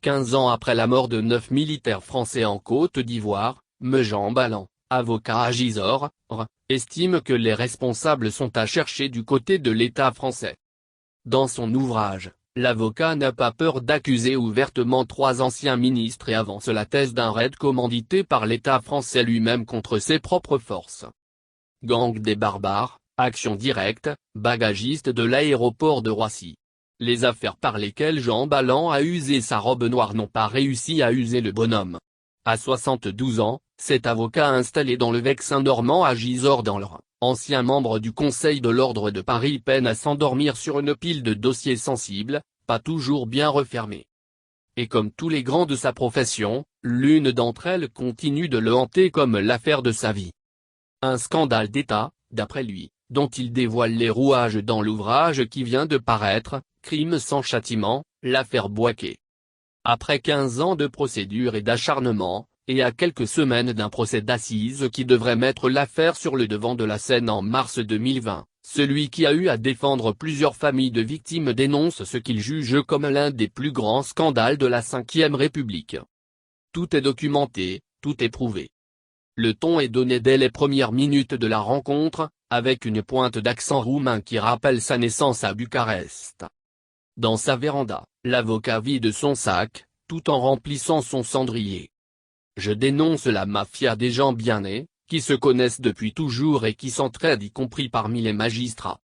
15 ans après la mort de 9 militaires français en Côte d'Ivoire, Jean Ballan, avocat à Gisors, estime que les responsables sont à chercher du côté de l'État français. Dans son ouvrage, l'avocat n'a pas peur d'accuser ouvertement 3 anciens ministres et avance la thèse d'un raid commandité par l'État français lui-même contre ses propres forces. Gang des barbares, action directe, bagagiste de l'aéroport de Roissy. Les affaires par lesquelles Jean Ballan a usé sa robe noire n'ont pas réussi à user le bonhomme. À 72 ans, cet avocat installé dans le Vexin normand à Gisors dans l'Eure, ancien membre du Conseil de l'Ordre de Paris, peine à s'endormir sur une pile de dossiers sensibles, pas toujours bien refermés. Et comme tous les grands de sa profession, l'une d'entre elles continue de le hanter comme l'affaire de sa vie. Un scandale d'État, d'après lui, dont il dévoile les rouages dans l'ouvrage qui vient de paraître, Crime sans châtiment, l'affaire Bouaké. Après 15 ans de procédure et d'acharnement, et à quelques semaines d'un procès d'assises qui devrait mettre l'affaire sur le devant de la scène en mars 2020, celui qui a eu à défendre plusieurs familles de victimes dénonce ce qu'il juge comme l'un des plus grands scandales de la Ve République. Tout est documenté, tout est prouvé. Le ton est donné dès les premières minutes de la rencontre, avec une pointe d'accent roumain qui rappelle sa naissance à Bucarest. Dans sa véranda, l'avocat vide son sac, tout en remplissant son cendrier. Je dénonce la mafia des gens bien nés, qui se connaissent depuis toujours et qui s'entraident y compris parmi les magistrats.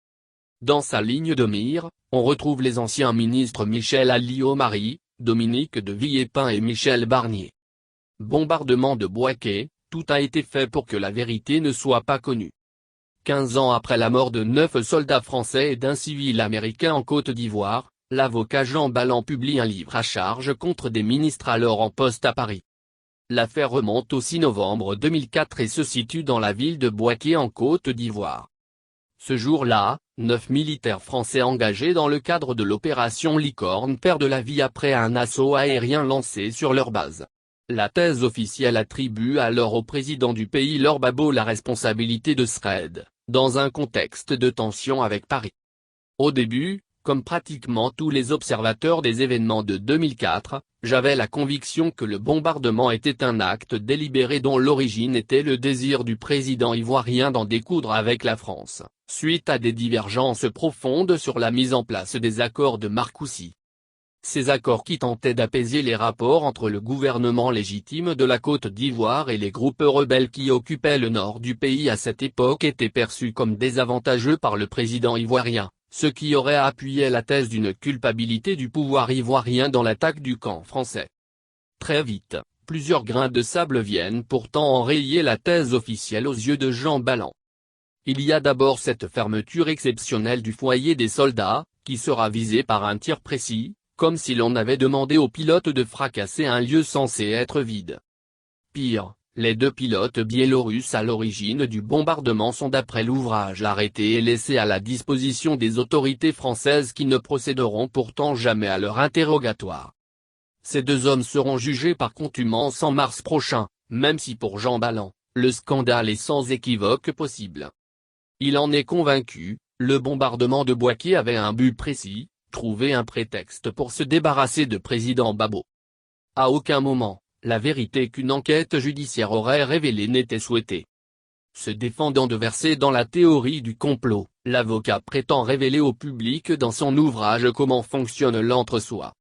Dans sa ligne de mire, on retrouve les anciens ministres Michel Alliot-Marie, Dominique de Villepin et Michel Barnier. Bombardement de Bouaké, tout a été fait pour que la vérité ne soit pas connue. 15 ans après la mort de 9 soldats français et d'un civil américain en Côte d'Ivoire, l'avocat Jean Ballan publie un livre à charge contre des ministres alors en poste à Paris. L'affaire remonte au 6 novembre 2004 et se situe dans la ville de Bouaké en Côte d'Ivoire. Ce jour-là, 9 militaires français engagés dans le cadre de l'opération Licorne perdent la vie après un assaut aérien lancé sur leur base. La thèse officielle attribue alors au président du pays Laurent Gbagbo la responsabilité de ce raid, dans un contexte de tension avec Paris. Au début, comme pratiquement tous les observateurs des événements de 2004, j'avais la conviction que le bombardement était un acte délibéré dont l'origine était le désir du président ivoirien d'en découdre avec la France, suite à des divergences profondes sur la mise en place des accords de Marcoussis. Ces accords qui tentaient d'apaiser les rapports entre le gouvernement légitime de la Côte d'Ivoire et les groupes rebelles qui occupaient le nord du pays à cette époque étaient perçus comme désavantageux par le président ivoirien, ce qui aurait appuyé la thèse d'une culpabilité du pouvoir ivoirien dans l'attaque du camp français. Très vite, plusieurs grains de sable viennent pourtant enrayer la thèse officielle aux yeux de Jean Ballan. Il y a d'abord cette fermeture exceptionnelle du foyer des soldats, qui sera visée par un tir précis, comme si l'on avait demandé aux pilotes de fracasser un lieu censé être vide. Pire, les 2 pilotes biélorusses à l'origine du bombardement sont d'après l'ouvrage arrêtés et laissés à la disposition des autorités françaises qui ne procéderont pourtant jamais à leur interrogatoire. Ces 2 hommes seront jugés par contumace en mars prochain, même si pour Jean Ballan, le scandale est sans équivoque possible. Il en est convaincu, le bombardement de Bouaké avait un but précis, trouver un prétexte pour se débarrasser de président Gbagbo. À aucun moment, la vérité qu'une enquête judiciaire aurait révélée n'était souhaitée. Se défendant de verser dans la théorie du complot, l'avocat prétend révéler au public dans son ouvrage comment fonctionne l'entre-soi.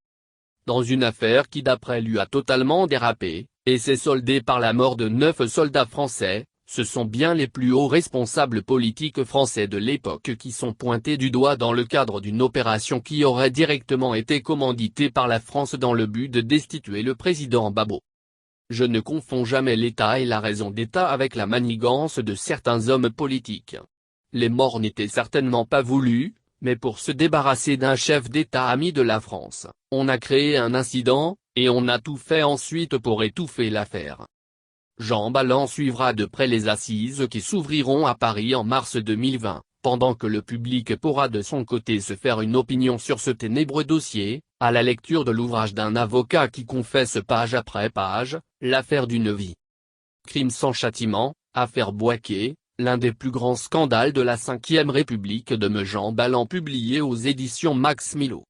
Dans une affaire qui d'après lui a totalement dérapé, et s'est soldée par la mort de 9 soldats français, ce sont bien les plus hauts responsables politiques français de l'époque qui sont pointés du doigt dans le cadre d'une opération qui aurait directement été commanditée par la France dans le but de destituer le président Gbagbo. Je ne confonds jamais l'État et la raison d'État avec la manigance de certains hommes politiques. Les morts n'étaient certainement pas voulus, mais pour se débarrasser d'un chef d'État ami de la France, on a créé un incident, et on a tout fait ensuite pour étouffer l'affaire. Jean Ballan suivra de près les assises qui s'ouvriront à Paris en mars 2020, pendant que le public pourra de son côté se faire une opinion sur ce ténébreux dossier, à la lecture de l'ouvrage d'un avocat qui confesse page après page, l'affaire d'une vie. Crime sans châtiment, affaire Bouaké, l'un des plus grands scandales de la Ve République de Jean Ballan publié aux éditions Max Milo.